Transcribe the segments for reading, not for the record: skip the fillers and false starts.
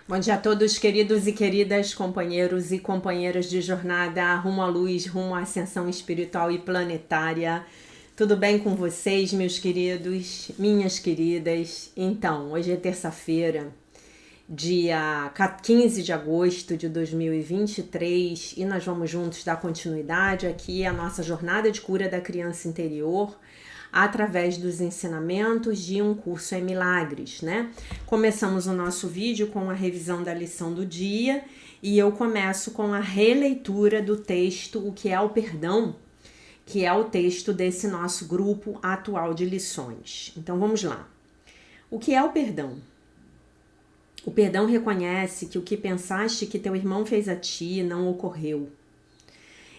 Bom dia a todos, queridos e queridas, companheiros e companheiras de jornada rumo à luz, rumo à ascensão espiritual e planetária. Tudo bem com vocês, meus queridos, minhas queridas? Então, hoje é terça-feira, dia 15 de agosto de 2023, e nós vamos juntos dar continuidade aqui à nossa jornada de cura da criança interior, através dos ensinamentos de Um Curso em Milagres, né? Começamos o nosso vídeo com a revisão da lição do dia e eu começo com a releitura do texto O que é o Perdão, que é o texto desse nosso grupo atual de lições. Então vamos lá. O que é o perdão? O perdão reconhece que o que pensaste que teu irmão fez a ti não ocorreu.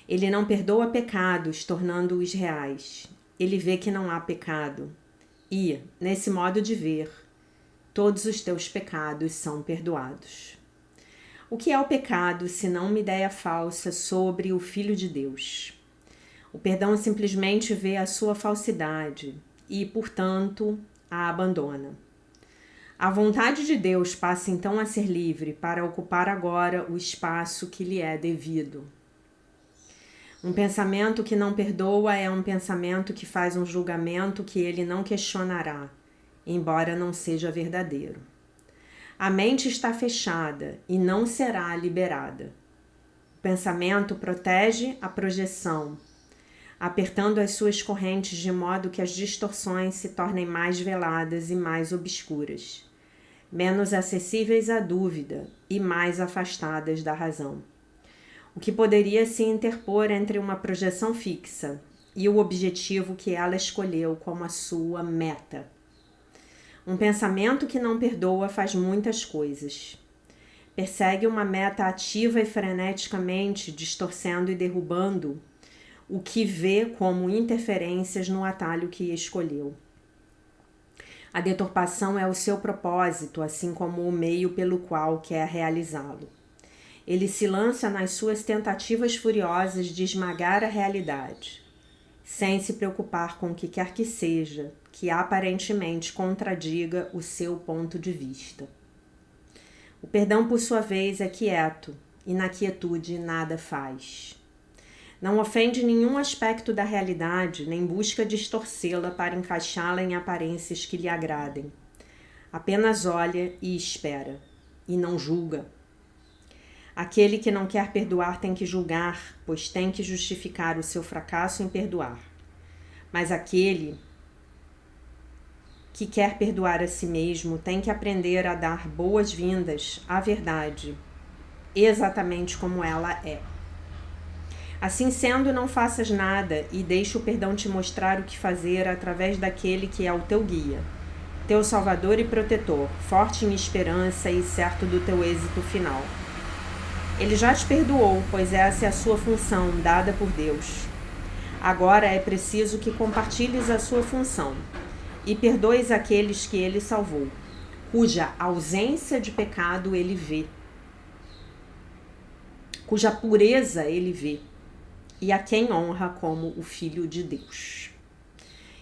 Ele não perdoa pecados, tornando-os reais. Ele vê que não há pecado. E, nesse modo de ver, todos os teus pecados são perdoados. O que é o pecado, senão uma ideia falsa sobre o Filho de Deus? O perdão simplesmente vê a sua falsidade e, portanto, a abandona. A vontade de Deus passa então a ser livre para ocupar agora o espaço que lhe é devido. Um pensamento que não perdoa é um pensamento que faz um julgamento que ele não questionará, embora não seja verdadeiro. A mente está fechada e não será liberada. O pensamento protege a projeção, apertando as suas correntes de modo que as distorções se tornem mais veladas e mais obscuras, menos acessíveis à dúvida e mais afastadas da razão. O que poderia se interpor entre uma projeção fixa e o objetivo que ela escolheu como a sua meta. Um pensamento que não perdoa faz muitas coisas. Persegue uma meta ativa e freneticamente, distorcendo e derrubando o que vê como interferências no atalho que escolheu. A deturpação é o seu propósito, assim como o meio pelo qual quer realizá-lo. Ele se lança nas suas tentativas furiosas de esmagar a realidade, sem se preocupar com o que quer que seja, que aparentemente contradiga o seu ponto de vista. O perdão, por sua vez, é quieto, e na quietude nada faz. Não ofende nenhum aspecto da realidade, nem busca distorcê-la para encaixá-la em aparências que lhe agradem. Apenas olha e espera, e não julga. Aquele que não quer perdoar tem que julgar, pois tem que justificar o seu fracasso em perdoar. Mas aquele que quer perdoar a si mesmo tem que aprender a dar boas-vindas à verdade, exatamente como ela é. Assim sendo, não faças nada e deixa o perdão te mostrar o que fazer através daquele que é o teu guia, teu salvador e protetor, forte em esperança e certo do teu êxito final. Ele já te perdoou, pois essa é a sua função, dada por Deus. Agora é preciso que compartilhes a sua função e perdoes aqueles que ele salvou, cuja ausência de pecado ele vê, cuja pureza ele vê, e a quem honra como o Filho de Deus.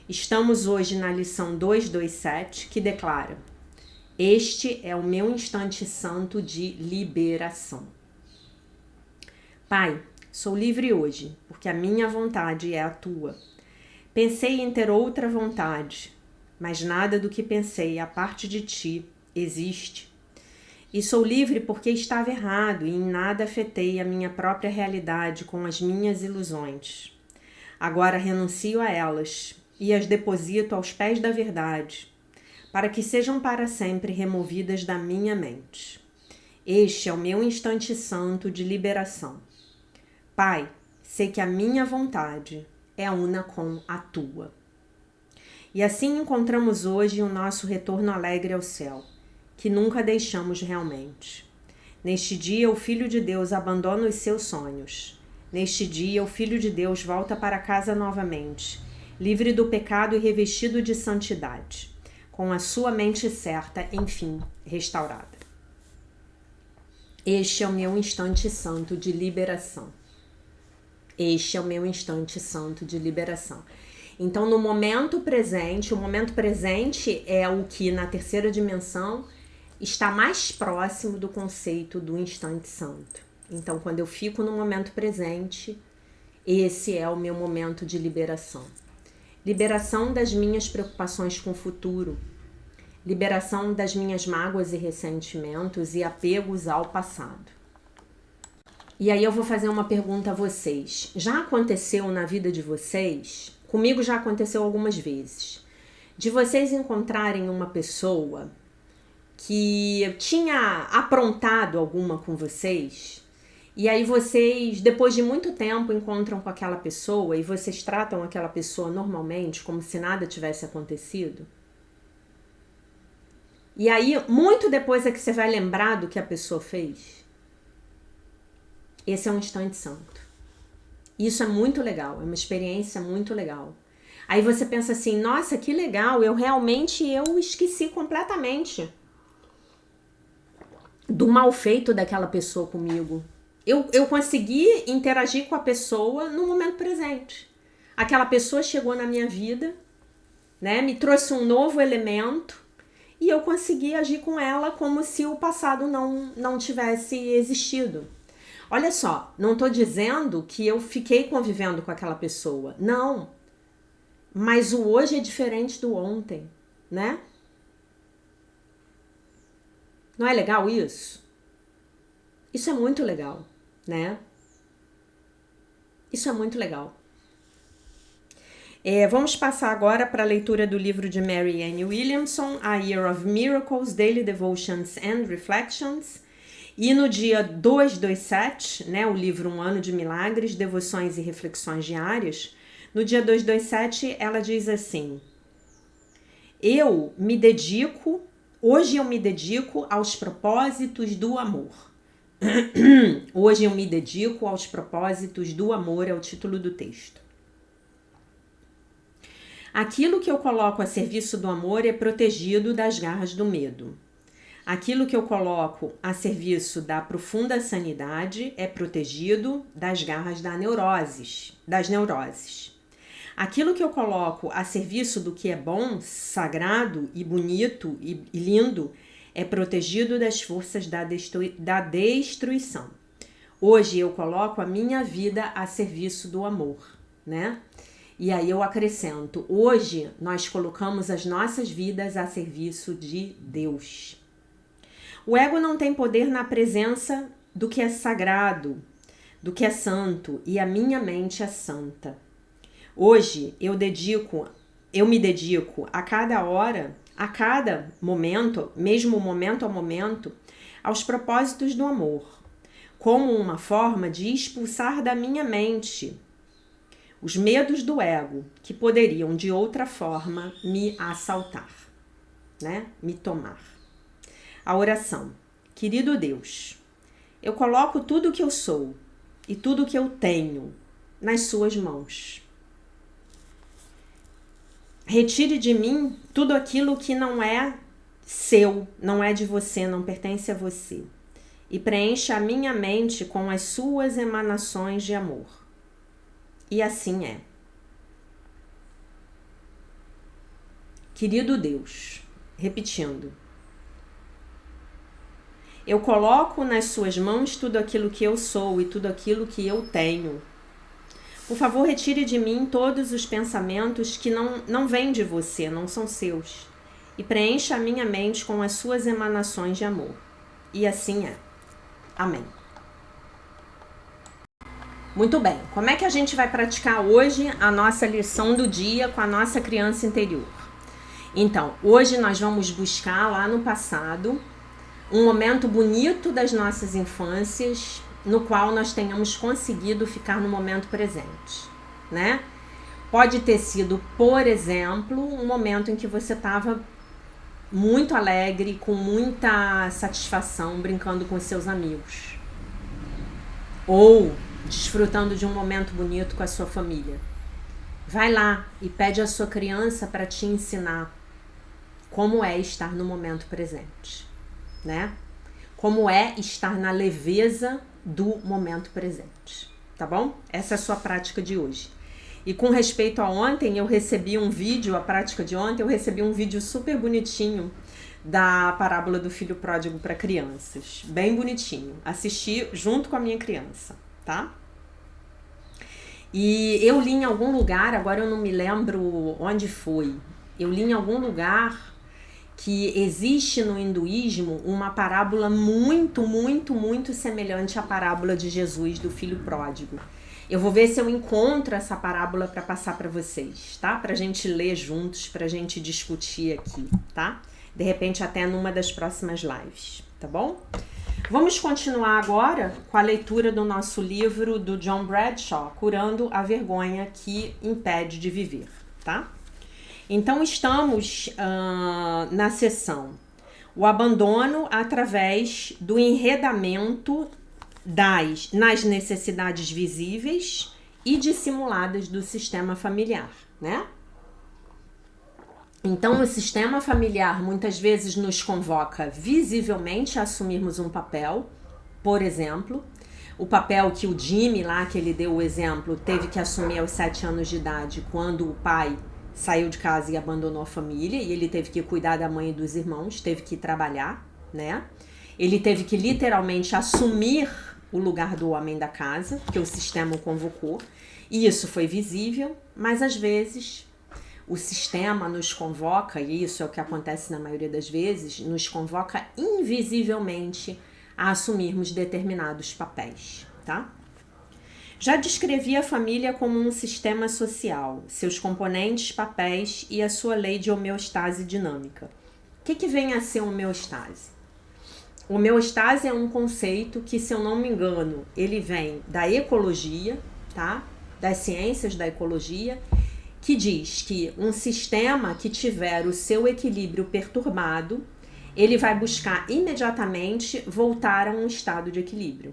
Estamos hoje na lição 227, que declara: Este é o meu instante santo de liberação. Pai, sou livre hoje, porque a minha vontade é a tua. Pensei em ter outra vontade, mas nada do que pensei a parte de ti existe. E sou livre porque estava errado e em nada afetei a minha própria realidade com as minhas ilusões. Agora renuncio a elas e as deposito aos pés da verdade, para que sejam para sempre removidas da minha mente. Este é o meu instante santo de liberação. Pai, sei que a minha vontade é una com a tua. E assim encontramos hoje o nosso retorno alegre ao céu, que nunca deixamos realmente. Neste dia, o Filho de Deus abandona os seus sonhos. Neste dia, o Filho de Deus volta para casa novamente, livre do pecado e revestido de santidade, com a sua mente certa, enfim, restaurada. Este é o meu instante santo de liberação. Este é o meu instante santo de liberação. Então, no momento presente, o momento presente é o que na terceira dimensão está mais próximo do conceito do instante santo. Então, quando eu fico no momento presente, esse é o meu momento de liberação. Liberação das minhas preocupações com o futuro. Liberação das minhas mágoas e ressentimentos e apegos ao passado. E aí eu vou fazer uma pergunta a vocês. Já aconteceu na vida de vocês? Comigo já aconteceu algumas vezes. De vocês encontrarem uma pessoa que tinha aprontado alguma com vocês, e aí vocês, depois de muito tempo, encontram com aquela pessoa e vocês tratam aquela pessoa normalmente, como se nada tivesse acontecido? E aí, muito depois é que você vai lembrar do que a pessoa fez? Esse é um instante santo. Isso é muito legal, é uma experiência muito legal. Aí você pensa assim, nossa, que legal, eu esqueci completamente do mal feito daquela pessoa comigo. Eu consegui interagir com a pessoa no momento presente. Aquela pessoa chegou na minha vida, né, me trouxe um novo elemento e eu consegui agir com ela como se o passado não tivesse existido. Olha só, não estou dizendo que eu fiquei convivendo com aquela pessoa, não. Mas o hoje é diferente do ontem, né? Não é legal isso? Isso é muito legal, né? Isso é muito legal. Vamos passar agora para a leitura do livro de Marianne Williamson, A Year of Miracles, Daily Devotions and Reflections. E no dia 227, né, o livro Um Ano de Milagres, Devoções e Reflexões Diárias, no dia 227 ela diz assim: hoje eu me dedico aos propósitos do amor. Hoje eu me dedico aos propósitos do amor, é o título do texto. Aquilo que eu coloco a serviço do amor é protegido das garras do medo. Aquilo que eu coloco a serviço da profunda sanidade é protegido das garras das neuroses. Aquilo que eu coloco a serviço do que é bom, sagrado e bonito e lindo é protegido das forças da destruição. Hoje eu coloco a minha vida a serviço do amor, né? E aí eu acrescento, hoje nós colocamos as nossas vidas a serviço de Deus. O ego não tem poder na presença do que é sagrado, do que é santo, e a minha mente é santa. Hoje eu me dedico a cada hora, a cada momento, mesmo momento a momento, aos propósitos do amor, como uma forma de expulsar da minha mente os medos do ego que poderiam de outra forma me assaltar, né? Me tomar. A oração. Querido Deus, eu coloco tudo o que eu sou e tudo o que eu tenho nas suas mãos. Retire de mim tudo aquilo que não é seu, não é de você, não pertence a você. E preencha a minha mente com as suas emanações de amor. E assim é. Querido Deus, repetindo. Eu coloco nas suas mãos tudo aquilo que eu sou e tudo aquilo que eu tenho. Por favor, retire de mim todos os pensamentos que não vêm de você, não são seus. E preencha a minha mente com as suas emanações de amor. E assim é. Amém. Muito bem. Como é que a gente vai praticar hoje a nossa lição do dia com a nossa criança interior? Então, hoje nós vamos buscar lá no passado um momento bonito das nossas infâncias, no qual nós tenhamos conseguido ficar no momento presente, né? Pode ter sido, por exemplo, um momento em que você estava muito alegre, com muita satisfação, brincando com seus amigos. Ou desfrutando de um momento bonito com a sua família. Vai lá e pede à sua criança para te ensinar como é estar no momento presente, né? Como é estar na leveza do momento presente, tá bom? Essa é a sua prática de hoje. E com respeito a ontem, eu recebi um vídeo, a prática de ontem, eu recebi um vídeo super bonitinho da parábola do filho pródigo para crianças. Bem bonitinho. Assisti junto com a minha criança, tá? E eu li em algum lugar, agora eu não me lembro onde foi. Eu li em algum lugar que existe no hinduísmo uma parábola muito semelhante à parábola de Jesus do filho pródigo. Eu vou ver se eu encontro essa parábola para passar para vocês, tá? Pra gente ler juntos, pra gente discutir aqui, tá? De repente até numa das próximas lives, tá bom? Vamos continuar agora com a leitura do nosso livro do John Bradshaw, Curando a Vergonha que Impede de Viver, tá? Então estamos na seção o abandono através do enredamento nas necessidades visíveis e dissimuladas do sistema familiar, né? Então, o sistema familiar muitas vezes nos convoca visivelmente a assumirmos um papel, por exemplo, o papel que o Jimmy lá, que ele deu o exemplo, teve que assumir aos 7 anos de idade, quando o pai saiu de casa e abandonou a família, e ele teve que cuidar da mãe e dos irmãos, teve que trabalhar, né? Ele teve que literalmente assumir o lugar do homem da casa, que o sistema o convocou, e isso foi visível, mas às vezes o sistema nos convoca, e isso é o que acontece na maioria das vezes, nos convoca invisivelmente a assumirmos determinados papéis, tá? Já descrevi a família como um sistema social, seus componentes, papéis e a sua lei de homeostase dinâmica. O que vem a ser homeostase? Homeostase é um conceito que, se eu não me engano, ele vem da ecologia, tá? Das ciências da ecologia, que diz que um sistema que tiver o seu equilíbrio perturbado, ele vai buscar imediatamente voltar a um estado de equilíbrio.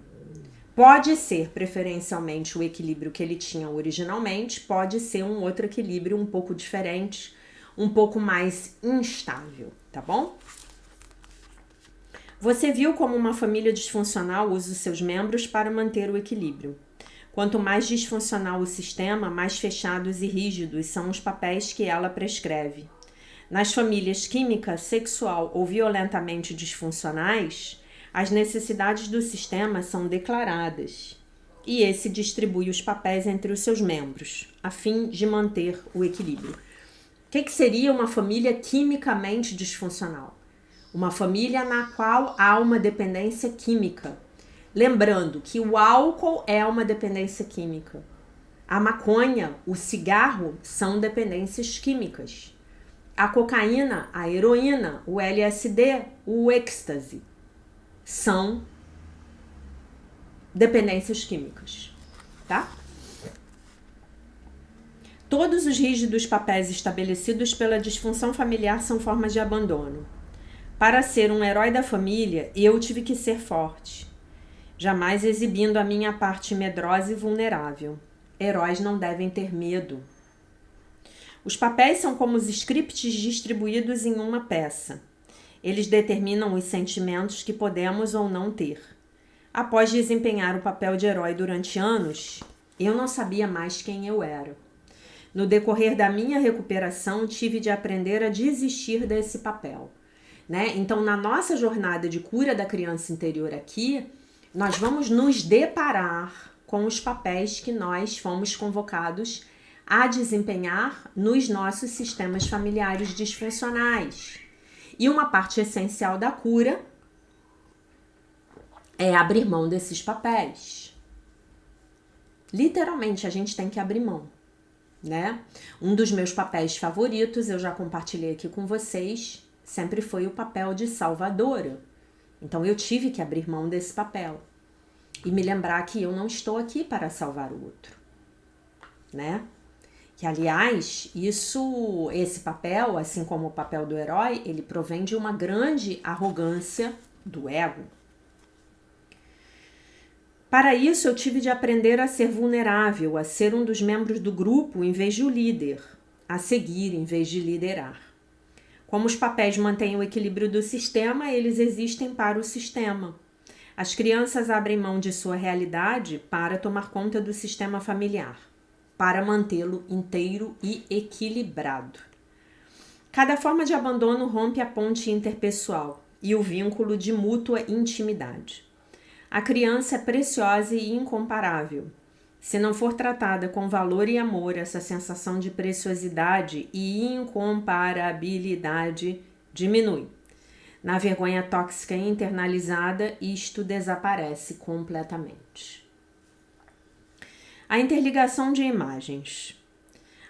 Pode ser preferencialmente o equilíbrio que ele tinha originalmente, pode ser um outro equilíbrio um pouco diferente, um pouco mais instável, tá bom? Você viu como uma família disfuncional usa os seus membros para manter o equilíbrio. Quanto mais disfuncional o sistema, mais fechados e rígidos são os papéis que ela prescreve. Nas famílias química, sexual ou violentamente disfuncionais, as necessidades do sistema são declaradas e esse distribui os papéis entre os seus membros, a fim de manter o equilíbrio. O que seria uma família quimicamente disfuncional? Uma família na qual há uma dependência química. Lembrando que o álcool é uma dependência química. A maconha, o cigarro são dependências químicas. A cocaína, a heroína, o LSD, o êxtase são dependências químicas, tá? Todos os rígidos papéis estabelecidos pela disfunção familiar são formas de abandono. Para ser um herói da família, eu tive que ser forte, jamais exibindo a minha parte medrosa e vulnerável. Heróis não devem ter medo. Os papéis são como os scripts distribuídos em uma peça. Eles determinam os sentimentos que podemos ou não ter. Após desempenhar o papel de herói durante anos, eu não sabia mais quem eu era. No decorrer da minha recuperação, tive de aprender a desistir desse papel, né? Então, na nossa jornada de cura da criança interior aqui, nós vamos nos deparar com os papéis que nós fomos convocados a desempenhar nos nossos sistemas familiares disfuncionais. E uma parte essencial da cura é abrir mão desses papéis. Literalmente, a gente tem que abrir mão, né? Um dos meus papéis favoritos, eu já compartilhei aqui com vocês, sempre foi o papel de salvadora. Então, eu tive que abrir mão desse papel e me lembrar que eu não estou aqui para salvar o outro, né? Que, aliás, esse papel, assim como o papel do herói, ele provém de uma grande arrogância do ego. Para isso, eu tive de aprender a ser vulnerável, a ser um dos membros do grupo em vez de o líder, a seguir em vez de liderar. Como os papéis mantêm o equilíbrio do sistema, eles existem para o sistema. As crianças abrem mão de sua realidade para tomar conta do sistema familiar, para mantê-lo inteiro e equilibrado. Cada forma de abandono rompe a ponte interpessoal e o vínculo de mútua intimidade. A criança é preciosa e incomparável. Se não for tratada com valor e amor, essa sensação de preciosidade e incomparabilidade diminui. Na vergonha tóxica internalizada, isto desaparece completamente. A interligação de imagens.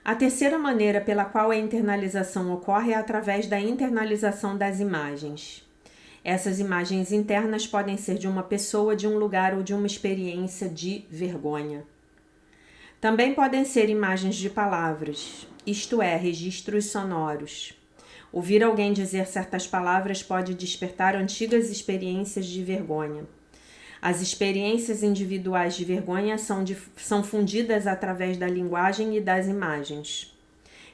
A terceira maneira pela qual a internalização ocorre é através da internalização das imagens. Essas imagens internas podem ser de uma pessoa, de um lugar ou de uma experiência de vergonha. Também podem ser imagens de palavras, isto é, registros sonoros. Ouvir alguém dizer certas palavras pode despertar antigas experiências de vergonha. As experiências individuais de vergonha são fundidas através da linguagem e das imagens.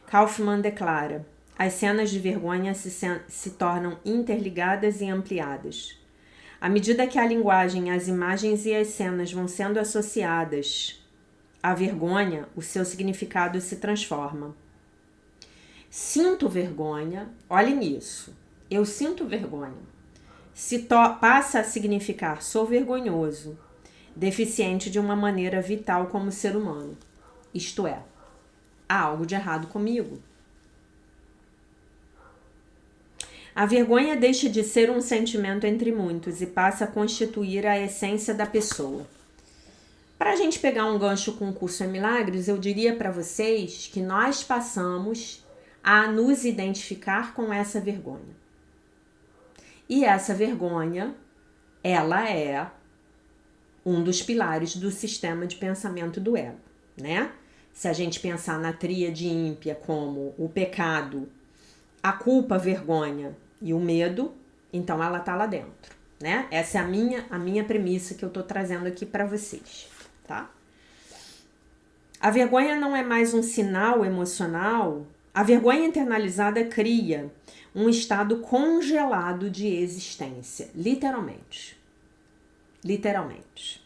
Kaufman declara: as cenas de vergonha se tornam interligadas e ampliadas. À medida que a linguagem, as imagens e as cenas vão sendo associadas à vergonha, o seu significado se transforma. Sinto vergonha, olhem isso, eu sinto vergonha. Passa a significar sou vergonhoso, deficiente de uma maneira vital como ser humano. Isto é, há algo de errado comigo. A vergonha deixa de ser um sentimento entre muitos e passa a constituir a essência da pessoa. Para a gente pegar um gancho com o Curso em Milagres, eu diria para vocês que nós passamos a nos identificar com essa vergonha. E essa vergonha, ela é um dos pilares do sistema de pensamento do ego, né? Se a gente pensar na tríade ímpia como o pecado, a culpa, a vergonha e o medo, então ela tá lá dentro, né? Essa é a minha premissa que eu tô trazendo aqui para vocês, tá? A vergonha não é mais um sinal emocional. A vergonha internalizada cria um estado congelado de existência, literalmente. Literalmente.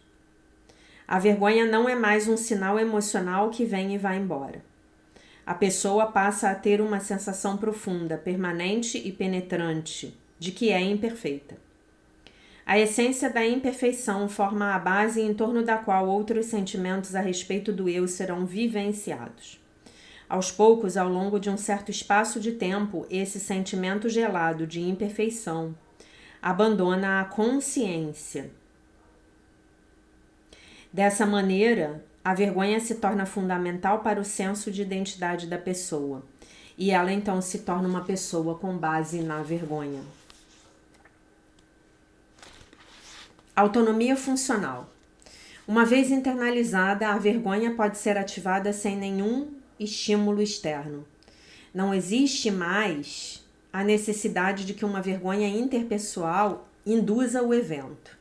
A vergonha não é mais um sinal emocional que vem e vai embora. A pessoa passa a ter uma sensação profunda, permanente e penetrante de que é imperfeita. A essência da imperfeição forma a base em torno da qual outros sentimentos a respeito do eu serão vivenciados. Aos poucos, ao longo de um certo espaço de tempo, esse sentimento gelado de imperfeição abandona a consciência. Dessa maneira, a vergonha se torna fundamental para o senso de identidade da pessoa, e ela então se torna uma pessoa com base na vergonha. Autonomia funcional. Uma vez internalizada, a vergonha pode ser ativada sem nenhum estímulo externo. Não existe mais a necessidade de que uma vergonha interpessoal induza o evento.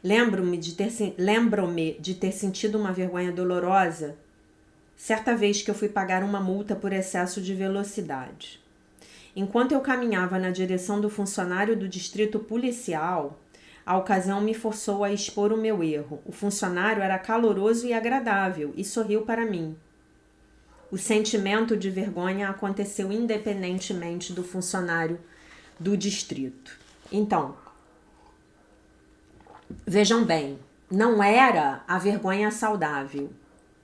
Lembro-me de ter sentido uma vergonha dolorosa certa vez que eu fui pagar uma multa por excesso de velocidade. Enquanto eu caminhava na direção do funcionário do distrito policial, a ocasião me forçou a expor o meu erro. O funcionário era caloroso e agradável e sorriu para mim. O sentimento de vergonha aconteceu independentemente do funcionário do distrito. Então, vejam bem, não era a vergonha saudável,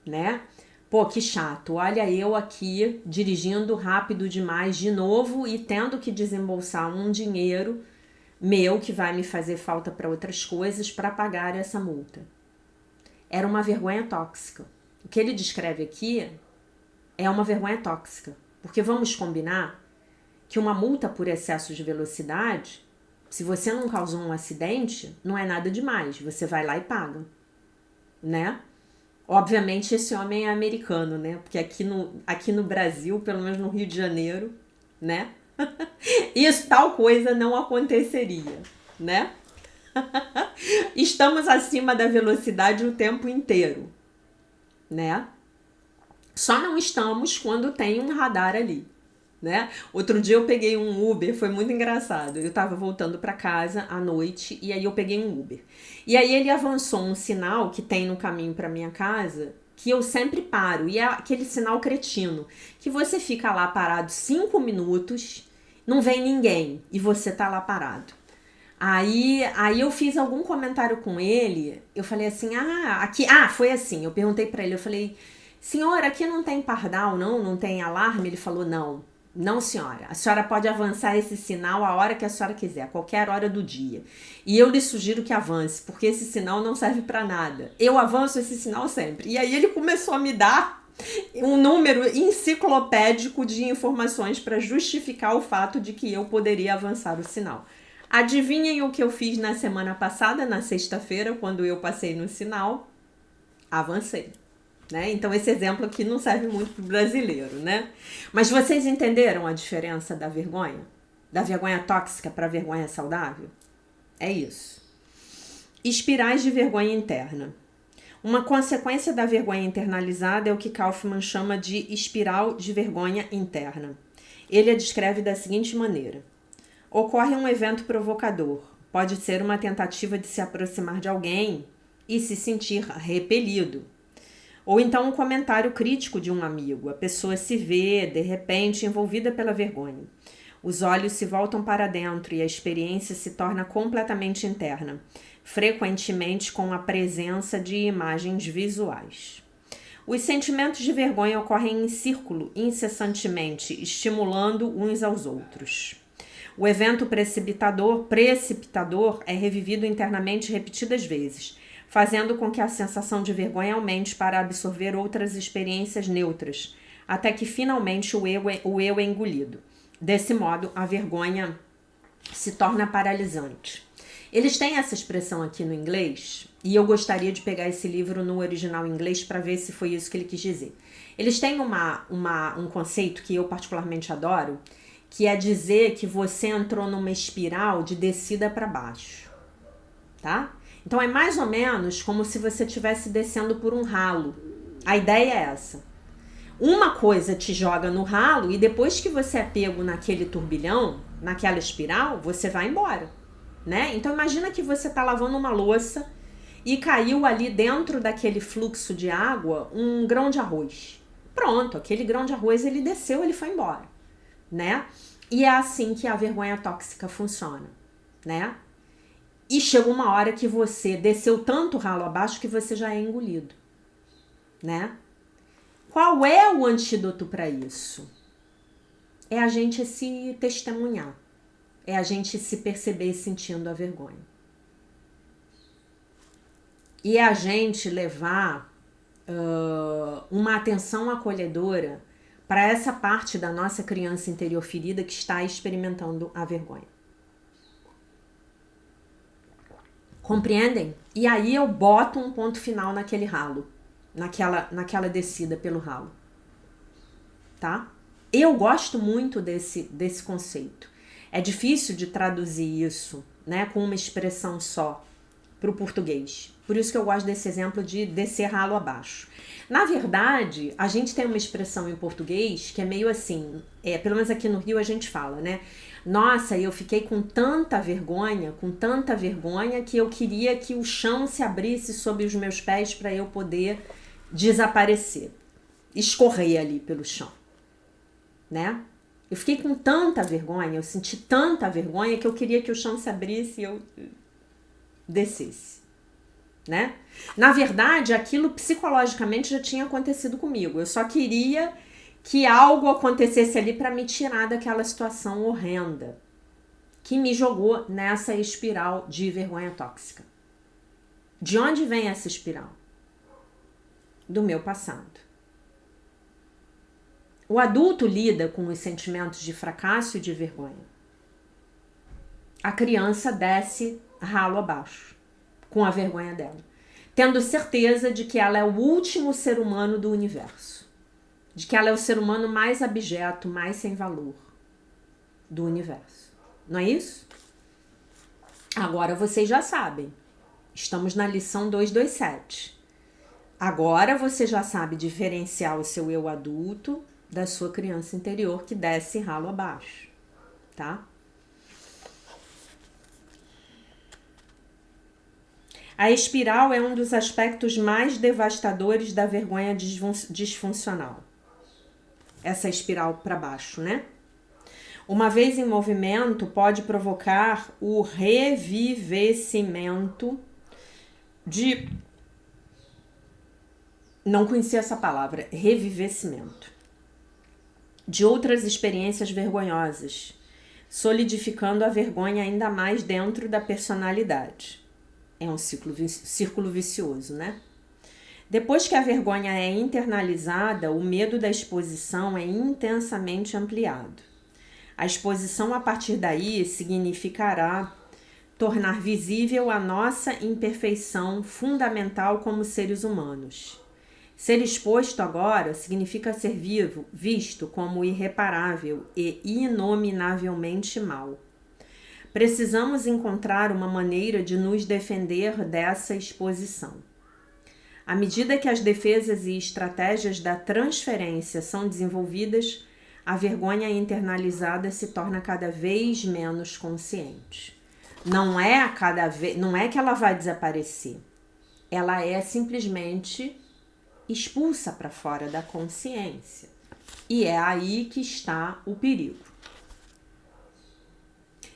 né? Pô, que chato, olha eu aqui dirigindo rápido demais de novo e tendo que desembolsar um dinheiro meu que vai me fazer falta para outras coisas para pagar essa multa. Era uma vergonha tóxica. O que ele descreve aqui é uma vergonha tóxica, porque vamos combinar que uma multa por excesso de velocidade, se você não causou um acidente, não é nada demais, você vai lá e paga, né? Obviamente esse homem é americano, né? Porque aqui no Brasil, pelo menos no Rio de Janeiro, né? Isso, tal coisa não aconteceria, né? Estamos acima da velocidade o tempo inteiro, né? Só não estamos quando tem um radar ali, né? Outro dia eu peguei um Uber, foi muito engraçado. Eu tava voltando para casa à noite e aí eu peguei um Uber. E aí ele avançou um sinal que tem no caminho para minha casa que eu sempre paro, e é aquele sinal cretino, que você fica lá parado 5 minutos, não vem ninguém, e você tá lá parado. Aí eu fiz algum comentário com ele, eu falei assim, foi assim, eu perguntei pra ele, eu falei, senhor, aqui não tem pardal não? Não tem alarme? Ele falou, não senhora, a senhora pode avançar esse sinal a hora que a senhora quiser, a qualquer hora do dia. E eu lhe sugiro que avance, porque esse sinal não serve pra nada. Eu avanço esse sinal sempre. E aí ele começou a me dar um número enciclopédico de informações para justificar o fato de que eu poderia avançar o sinal. Adivinhem o que eu fiz na semana passada, na sexta-feira, quando eu passei no sinal? Avancei. Né? Então esse exemplo aqui não serve muito para o brasileiro, né? Mas vocês entenderam a diferença da vergonha? Da vergonha tóxica para a vergonha saudável? É isso. Espirais de vergonha interna. Uma consequência da vergonha internalizada é o que Kaufman chama de espiral de vergonha interna. Ele a descreve da seguinte maneira: ocorre um evento provocador, pode ser uma tentativa de se aproximar de alguém e se sentir repelido. Ou então um comentário crítico de um amigo. A pessoa se vê, de repente, envolvida pela vergonha. Os olhos se voltam para dentro e a experiência se torna completamente interna, frequentemente com a presença de imagens visuais. Os sentimentos de vergonha ocorrem em círculo incessantemente, estimulando uns aos outros. O evento precipitador é revivido internamente repetidas vezes, fazendo com que a sensação de vergonha aumente para absorver outras experiências neutras, até que finalmente o eu é engolido. Desse modo, a vergonha se torna paralisante. Eles têm essa expressão aqui no inglês, e eu gostaria de pegar esse livro no original em inglês para ver se foi isso que ele quis dizer. Eles têm um conceito que eu particularmente adoro, que é dizer que você entrou numa espiral de descida para baixo, tá? Então é mais ou menos como se você estivesse descendo por um ralo. A ideia é essa. Uma coisa te joga no ralo e depois que você é pego naquele turbilhão, naquela espiral, você vai embora, né? Então imagina que você tá lavando uma louça e caiu ali dentro daquele fluxo de água um grão de arroz. Pronto, aquele grão de arroz ele desceu, ele foi embora, né? E é assim que a vergonha tóxica funciona, né? E chega uma hora que você desceu tanto ralo abaixo que você já é engolido, né? Qual é o antídoto para isso? É a gente se testemunhar. É a gente se perceber sentindo a vergonha. E é a gente levar uma atenção acolhedora para essa parte da nossa criança interior ferida que está experimentando a vergonha. Compreendem? E aí eu boto um ponto final naquele ralo, naquela descida pelo ralo, tá? Eu gosto muito desse conceito. É difícil de traduzir isso, né, com uma expressão só para o português. Por isso que eu gosto desse exemplo de descer ralo abaixo. Na verdade, a gente tem uma expressão em português que é meio assim, pelo menos aqui no Rio a gente fala, né? Nossa, eu fiquei com tanta vergonha, que eu queria que o chão se abrisse sob os meus pés para eu poder desaparecer, escorrer ali pelo chão, né? Eu fiquei com tanta vergonha, eu senti tanta vergonha que eu queria que o chão se abrisse e eu descesse, né? Na verdade, aquilo psicologicamente já tinha acontecido comigo. Eu só queria que algo acontecesse ali para me tirar daquela situação horrenda que me jogou nessa espiral de vergonha tóxica. De onde vem essa espiral? Do meu passado. O adulto lida com os sentimentos de fracasso e de vergonha. A criança desce ralo abaixo, com a vergonha dela, tendo certeza de que ela é o último ser humano do universo, de que ela é o ser humano mais abjeto, mais sem valor do universo. Não é isso? Agora vocês já sabem. Estamos na lição 227. Agora você já sabe diferenciar o seu eu adulto da sua criança interior que desce ralo abaixo, tá? A espiral é um dos aspectos mais devastadores da vergonha disfuncional. Essa espiral para baixo, né? Uma vez em movimento, pode provocar o revivecimento de... Não conhecia essa palavra, revivecimento. De outras experiências vergonhosas, solidificando a vergonha ainda mais dentro da personalidade. É um círculo vicioso, né? Depois que a vergonha é internalizada, o medo da exposição é intensamente ampliado. A exposição a partir daí significará tornar visível a nossa imperfeição fundamental como seres humanos. Ser exposto agora significa ser visto como irreparável e inominavelmente mal. Precisamos encontrar uma maneira de nos defender dessa exposição. À medida que as defesas e estratégias da transferência são desenvolvidas, a vergonha internalizada se torna cada vez menos consciente. Não é que ela vai desaparecer. Ela é simplesmente expulsa para fora da consciência. E é aí que está o perigo.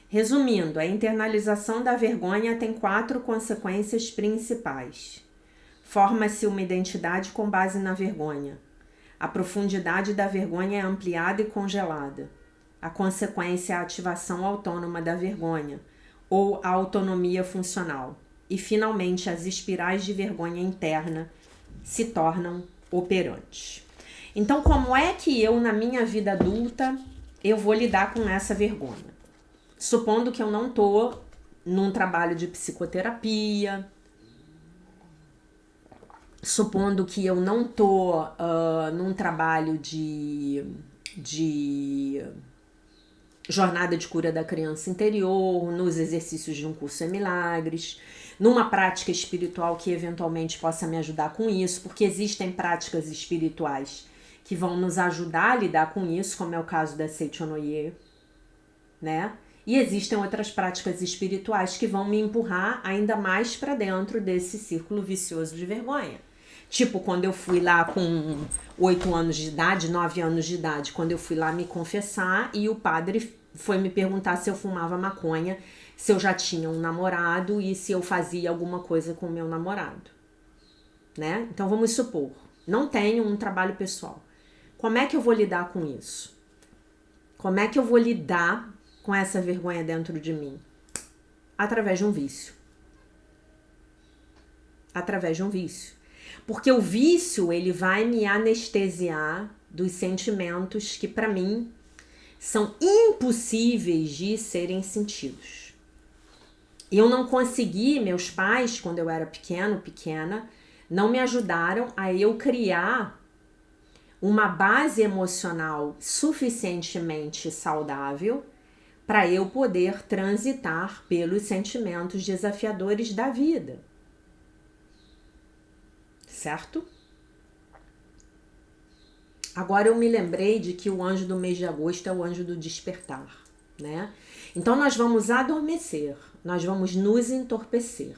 Resumindo, a internalização da vergonha tem 4 consequências principais. Forma-se uma identidade com base na vergonha. A profundidade da vergonha é ampliada e congelada. A consequência é a ativação autônoma da vergonha, ou a autonomia funcional. E, finalmente, as espirais de vergonha interna se tornam operantes. Então, como é que eu, na minha vida adulta, eu vou lidar com essa vergonha? Supondo que eu não estou num trabalho de psicoterapia, supondo que eu não estou num trabalho de jornada de cura da criança interior, nos exercícios de um curso em milagres, numa prática espiritual que eventualmente possa me ajudar com isso, porque existem práticas espirituais que vão nos ajudar a lidar com isso, como é o caso da Seichonoye, né? E existem outras práticas espirituais que vão me empurrar ainda mais para dentro desse círculo vicioso de vergonha. Tipo, quando eu fui lá com 8 anos de idade, 9 anos de idade, quando eu fui lá me confessar e o padre foi me perguntar se eu fumava maconha, se eu já tinha um namorado e se eu fazia alguma coisa com o meu namorado, né? Então, vamos supor, não tenho um trabalho pessoal. Como é que eu vou lidar com isso? Como é que eu vou lidar com essa vergonha dentro de mim? Através de um vício. Através de um vício. Porque o vício, ele vai me anestesiar dos sentimentos que, para mim, são impossíveis de serem sentidos. Eu não consegui, meus pais, quando eu era pequena, não me ajudaram a eu criar uma base emocional suficientemente saudável para eu poder transitar pelos sentimentos desafiadores da vida. Certo? Agora eu me lembrei de que o anjo do mês de agosto é o anjo do despertar, né? Então nós vamos adormecer, nós vamos nos entorpecer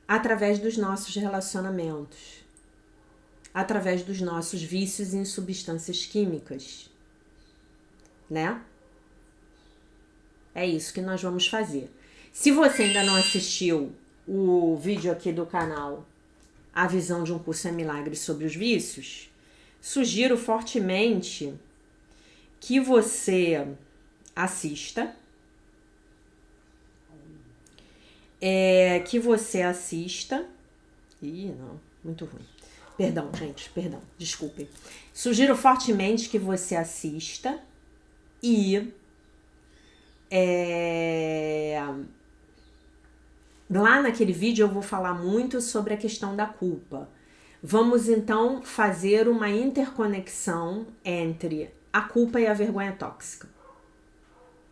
através dos nossos relacionamentos, através dos nossos vícios em substâncias químicas, né? É isso que nós vamos fazer. Se você ainda não assistiu o vídeo aqui do canal A Visão de um Curso em Milagres sobre os Vícios, sugiro fortemente que você assista. Ih, não, muito ruim. Perdão, gente, perdão, desculpem. Sugiro fortemente que você assista e lá naquele vídeo eu vou falar muito sobre a questão da culpa. Vamos então fazer uma interconexão entre a culpa e a vergonha tóxica,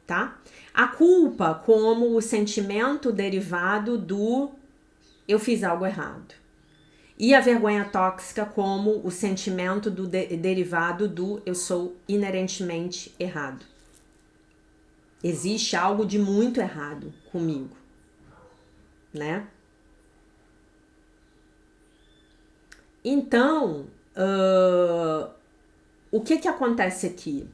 tá? A culpa como o sentimento derivado do eu fiz algo errado. E a vergonha tóxica como o sentimento derivado do eu sou inerentemente errado. Existe algo de muito errado comigo, né? Então, o que acontece aqui?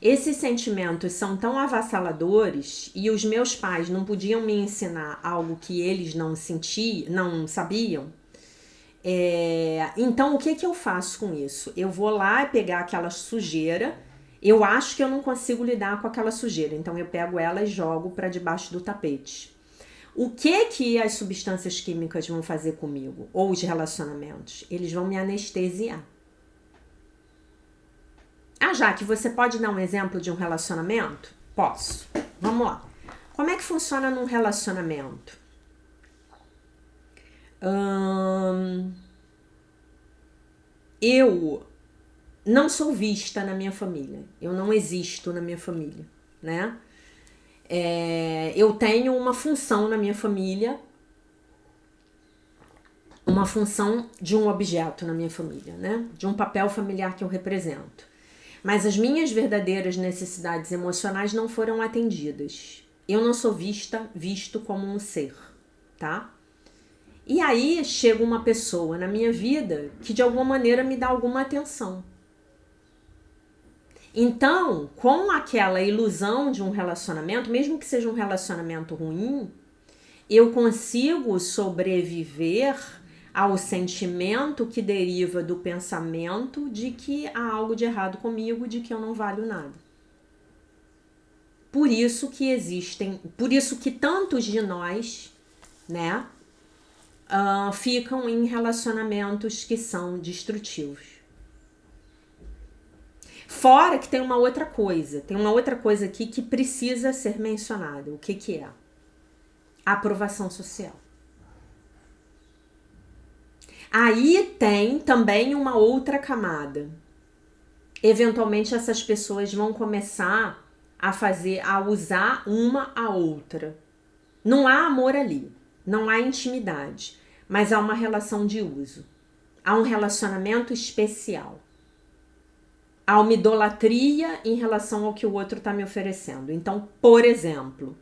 Esses sentimentos são tão avassaladores e os meus pais não podiam me ensinar algo que eles não sabiam. Então, o que eu faço com isso? Eu vou lá pegar aquela sujeira. Eu acho que eu não consigo lidar com aquela sujeira, então eu pego ela e jogo para debaixo do tapete. O que as substâncias químicas vão fazer comigo? Ou os relacionamentos? Eles vão me anestesiar. Jaque, você pode dar um exemplo de um relacionamento? Posso. Vamos lá. Como é que funciona num relacionamento? Eu não sou vista na minha família. Eu não existo na minha família, né? Eu tenho uma função na minha família, uma função de um objeto na minha família, né? De um papel familiar que eu represento. Mas as minhas verdadeiras necessidades emocionais não foram atendidas. Eu não sou visto como um ser, tá? E aí chega uma pessoa na minha vida que de alguma maneira me dá alguma atenção. Então, com aquela ilusão de um relacionamento, mesmo que seja um relacionamento ruim, eu consigo sobreviver ao sentimento que deriva do pensamento de que há algo de errado comigo, de que eu não valho nada. Por isso que tantos de nós, né, ficam em relacionamentos que são destrutivos. Fora que tem uma outra coisa aqui que precisa ser mencionada. O que é? A aprovação social. Aí tem também uma outra camada. Eventualmente essas pessoas vão começar a usar uma a outra. Não há amor ali, não há intimidade, mas há uma relação de uso. Há um relacionamento especial. Há uma idolatria em relação ao que o outro está me oferecendo. Então, por exemplo,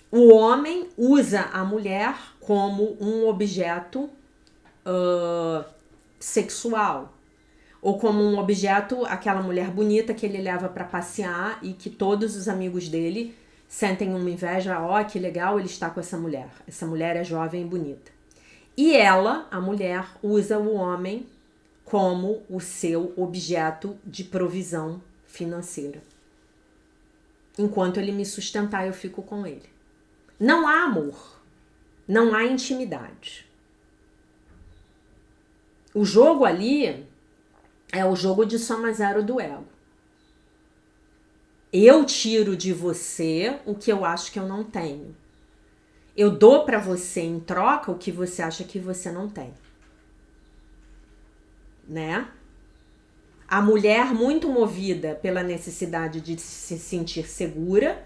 o homem usa a mulher como um objeto sexual, ou como um objeto, aquela mulher bonita que ele leva para passear e que todos os amigos dele sentem uma inveja. Que legal, ele está com essa mulher é jovem e bonita. E ela, a mulher, usa o homem como o seu objeto de provisão financeira. Enquanto ele me sustentar, eu fico com ele. Não há amor, não há intimidade. O jogo ali é o jogo de soma zero do ego. Eu tiro de você o que eu acho que eu não tenho. Eu dou para você em troca o que você acha que você não tem. Né? A mulher muito movida pela necessidade de se sentir segura,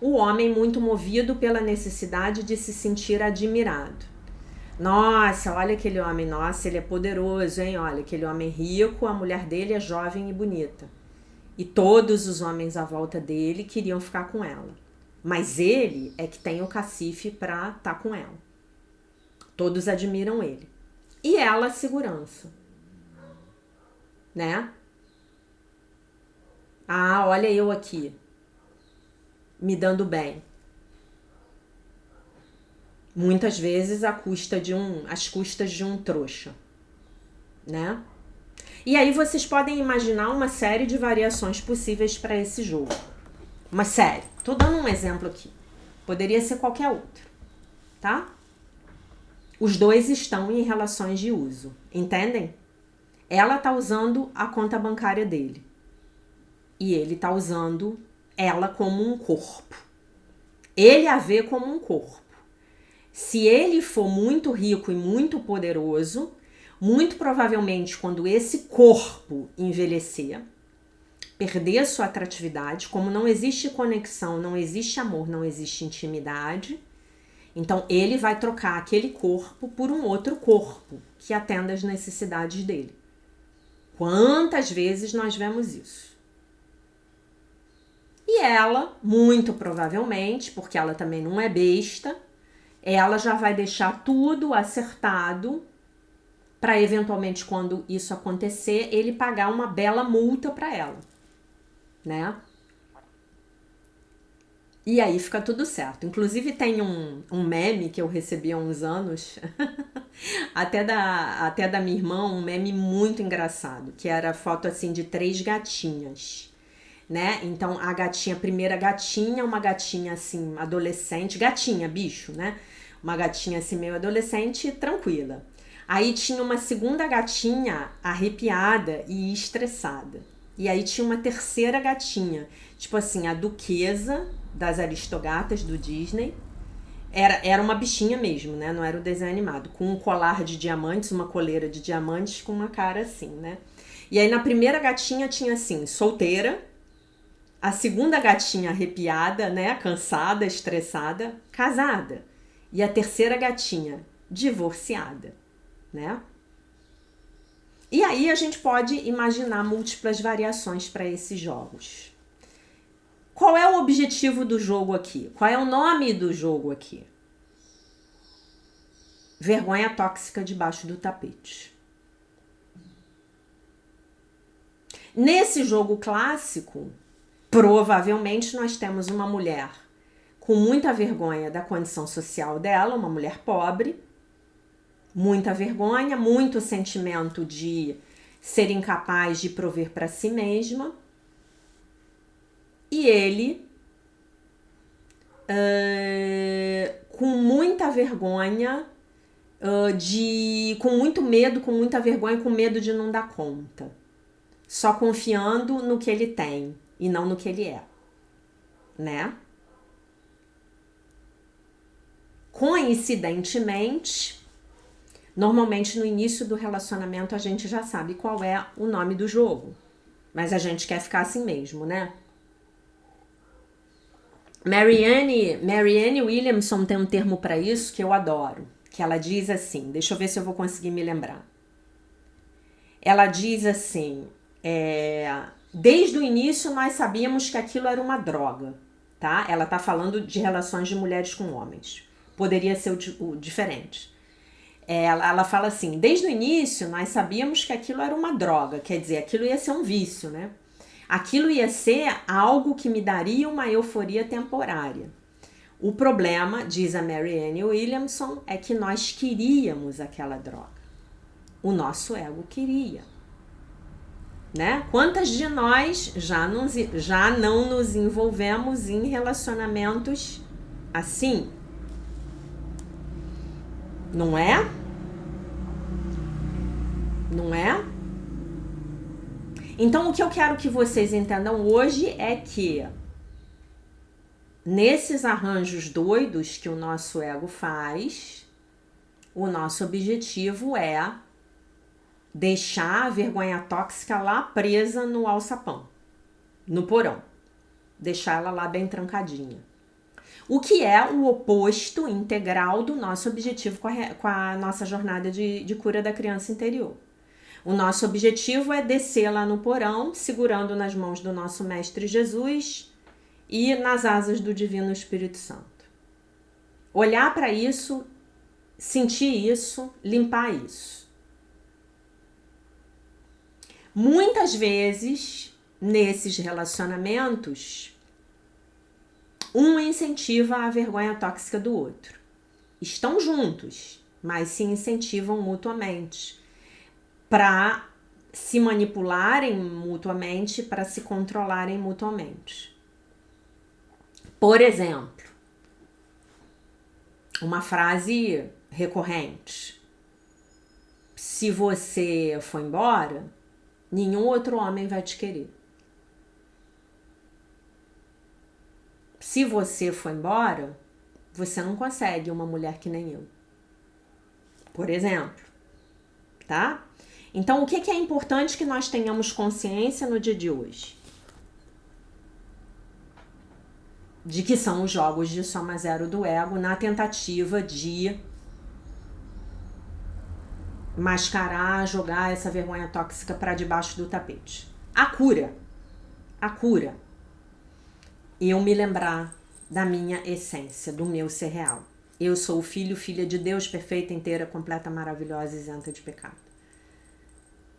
o homem muito movido pela necessidade de se sentir admirado. Nossa, olha aquele homem, nossa, ele é poderoso, hein? Olha, aquele homem rico, a mulher dele é jovem e bonita. E todos os homens à volta dele queriam ficar com ela. Mas ele é que tem o cacife pra estar com ela. Todos admiram ele. E ela, a segurança. Né? Olha eu aqui, me dando bem. Muitas vezes às custas de um trouxa, né? E aí vocês podem imaginar uma série de variações possíveis para esse jogo. Uma série. Tô dando um exemplo aqui. Poderia ser qualquer outro, tá? Os dois estão em relações de uso, entendem? Ela tá usando a conta bancária dele. E ele tá usando ela como um corpo. Ele a vê como um corpo. Se ele for muito rico e muito poderoso, muito provavelmente quando esse corpo envelhecer, perder a sua atratividade, como não existe conexão, não existe amor, não existe intimidade, então ele vai trocar aquele corpo por um outro corpo que atenda às necessidades dele. Quantas vezes nós vemos isso? E ela, muito provavelmente, porque ela também não é besta, ela já vai deixar tudo acertado para eventualmente, quando isso acontecer, ele pagar uma bela multa para ela, né? E aí fica tudo certo. Inclusive tem um meme que eu recebi há uns anos, até da minha irmã, um meme muito engraçado, que era foto assim de 3 gatinhas, né? Então a gatinha, a primeira gatinha, uma gatinha assim, adolescente, gatinha, bicho, né? Uma gatinha assim meio adolescente, tranquila. Aí tinha uma segunda gatinha arrepiada e estressada. E aí tinha uma terceira gatinha, tipo assim, a duquesa das Aristogatas do Disney. Era uma bichinha mesmo, né? Não era o desenho animado. Com um colar de diamantes, uma coleira de diamantes, com uma cara assim, né? E aí na primeira gatinha tinha assim, solteira. A segunda gatinha arrepiada, né? Cansada, estressada, casada. E a terceira gatinha divorciada, né? E aí a gente pode imaginar múltiplas variações para esses jogos. Qual é o objetivo do jogo aqui? Qual é o nome do jogo aqui? Vergonha tóxica debaixo do tapete. Nesse jogo clássico, provavelmente nós temos uma mulher com muita vergonha da condição social dela, uma mulher pobre, muita vergonha, muito sentimento de ser incapaz de prover para si mesma. E ele, com muita vergonha, com muito medo, com muita vergonha, com medo de não dar conta. Só confiando no que ele tem e não no que ele é, né? Coincidentemente, normalmente no início do relacionamento a gente já sabe qual é o nome do jogo, mas a gente quer ficar assim mesmo, né? Marianne Williamson tem um termo para isso que eu adoro, que ela diz assim, deixa eu ver se eu vou conseguir me lembrar. Ela diz assim, desde o início nós sabíamos que aquilo era uma droga, tá? Ela tá falando de relações de mulheres com homens. Poderia ser o diferente. Ela fala assim, desde o início nós sabíamos que aquilo era uma droga, quer dizer, aquilo ia ser um vício, né? Aquilo ia ser algo que me daria uma euforia temporária. O problema, diz a Marianne Williamson, é que nós queríamos aquela droga. O nosso ego queria. Né? Quantas de nós já não nos envolvemos em relacionamentos assim? Não é? Não é? Então, o que eu quero que vocês entendam hoje é que nesses arranjos doidos que o nosso ego faz, o nosso objetivo é deixar a vergonha tóxica lá presa no alçapão, no porão. Deixar ela lá bem trancadinha. O que é o oposto integral do nosso objetivo com a nossa jornada de cura da criança interior. O nosso objetivo é descer lá no porão, segurando nas mãos do nosso Mestre Jesus e nas asas do Divino Espírito Santo. Olhar para isso, sentir isso, limpar isso. Muitas vezes, nesses relacionamentos, um incentiva a vergonha tóxica do outro. Estão juntos, mas se incentivam mutuamente para se manipularem mutuamente, para se controlarem mutuamente. Por exemplo, uma frase recorrente: se você for embora, nenhum outro homem vai te querer. Se você for embora, você não consegue uma mulher que nem eu. Por exemplo, tá? Então, o que é importante que nós tenhamos consciência no dia de hoje? De que são os jogos de soma zero do ego na tentativa de mascarar, jogar essa vergonha tóxica para debaixo do tapete. A cura. Eu me lembrar da minha essência, do meu ser real. Eu sou o filho, filha de Deus, perfeita, inteira, completa, maravilhosa, isenta de pecado.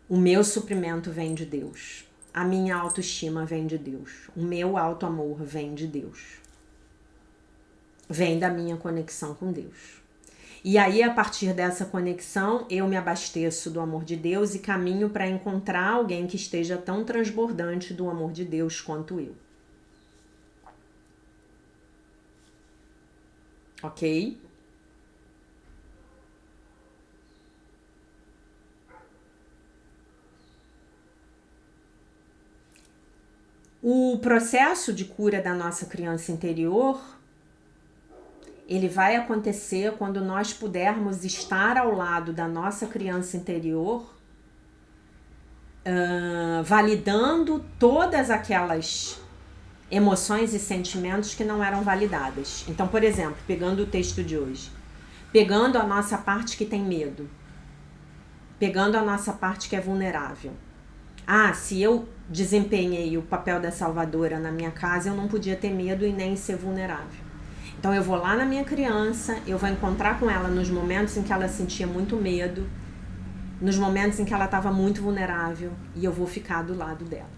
O meu suprimento vem de Deus. A minha autoestima vem de Deus. O meu auto-amor vem de Deus. Vem da minha conexão com Deus. E aí, a partir dessa conexão, eu me abasteço do amor de Deus e caminho para encontrar alguém que esteja tão transbordante do amor de Deus quanto eu. Ok? O processo de cura da nossa criança interior, ele vai acontecer quando nós pudermos estar ao lado da nossa criança interior, validando todas aquelas emoções e sentimentos que não eram validadas. Então, por exemplo, pegando o texto de hoje, pegando a nossa parte que tem medo, pegando a nossa parte que é vulnerável. Ah, se eu desempenhei o papel da salvadora na minha casa, eu não podia ter medo e nem ser vulnerável. Então eu vou lá na minha criança, eu vou encontrar com ela nos momentos em que ela sentia muito medo, nos momentos em que ela estava muito vulnerável, e eu vou ficar do lado dela,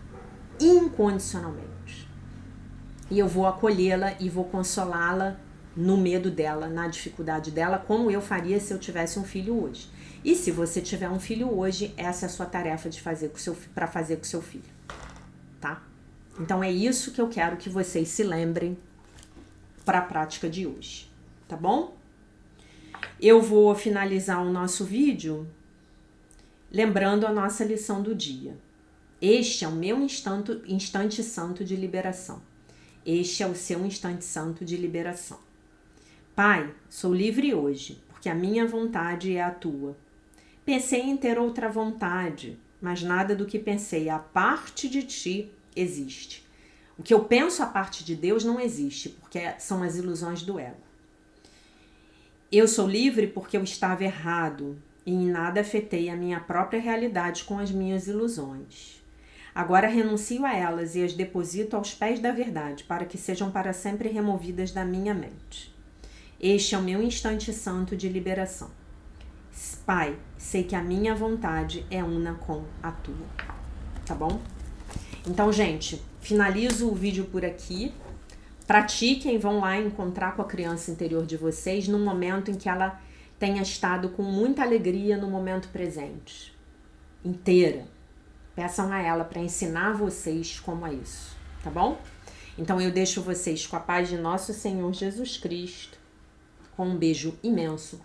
incondicionalmente. E eu vou acolhê-la e vou consolá-la no medo dela, na dificuldade dela, como eu faria se eu tivesse um filho hoje. E se você tiver um filho hoje, essa é a sua tarefa de fazer para fazer com seu filho, tá? Então é isso que eu quero que vocês se lembrem para a prática de hoje, tá bom? Eu vou finalizar o nosso vídeo lembrando a nossa lição do dia. Este é o meu instante santo de liberação. Este é o seu instante santo de liberação. Pai, sou livre hoje, porque a minha vontade é a tua. Pensei em ter outra vontade, mas nada do que pensei a parte de ti existe. O que eu penso a parte de Deus não existe, porque são as ilusões do ego. Eu sou livre porque eu estava errado e em nada afetei a minha própria realidade com as minhas ilusões. Agora renuncio a elas e as deposito aos pés da verdade, para que sejam para sempre removidas da minha mente. Este é o meu instante santo de liberação. Pai, sei que a minha vontade é una com a tua. Tá bom? Então, gente, finalizo o vídeo por aqui. Pratiquem, vão lá encontrar com a criança interior de vocês num momento em que ela tenha estado com muita alegria no momento presente. Inteira. Peçam a ela para ensinar vocês como é isso. Tá bom? Então, eu deixo vocês com a paz de nosso Senhor Jesus Cristo. Com um beijo imenso.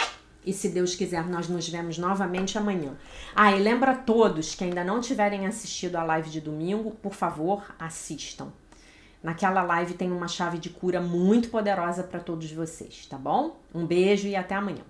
E se Deus quiser, nós nos vemos novamente amanhã. Ah, e lembra a todos que ainda não tiverem assistido a live de domingo, por favor, assistam. Naquela live tem uma chave de cura muito poderosa para todos vocês, tá bom? Um beijo e até amanhã.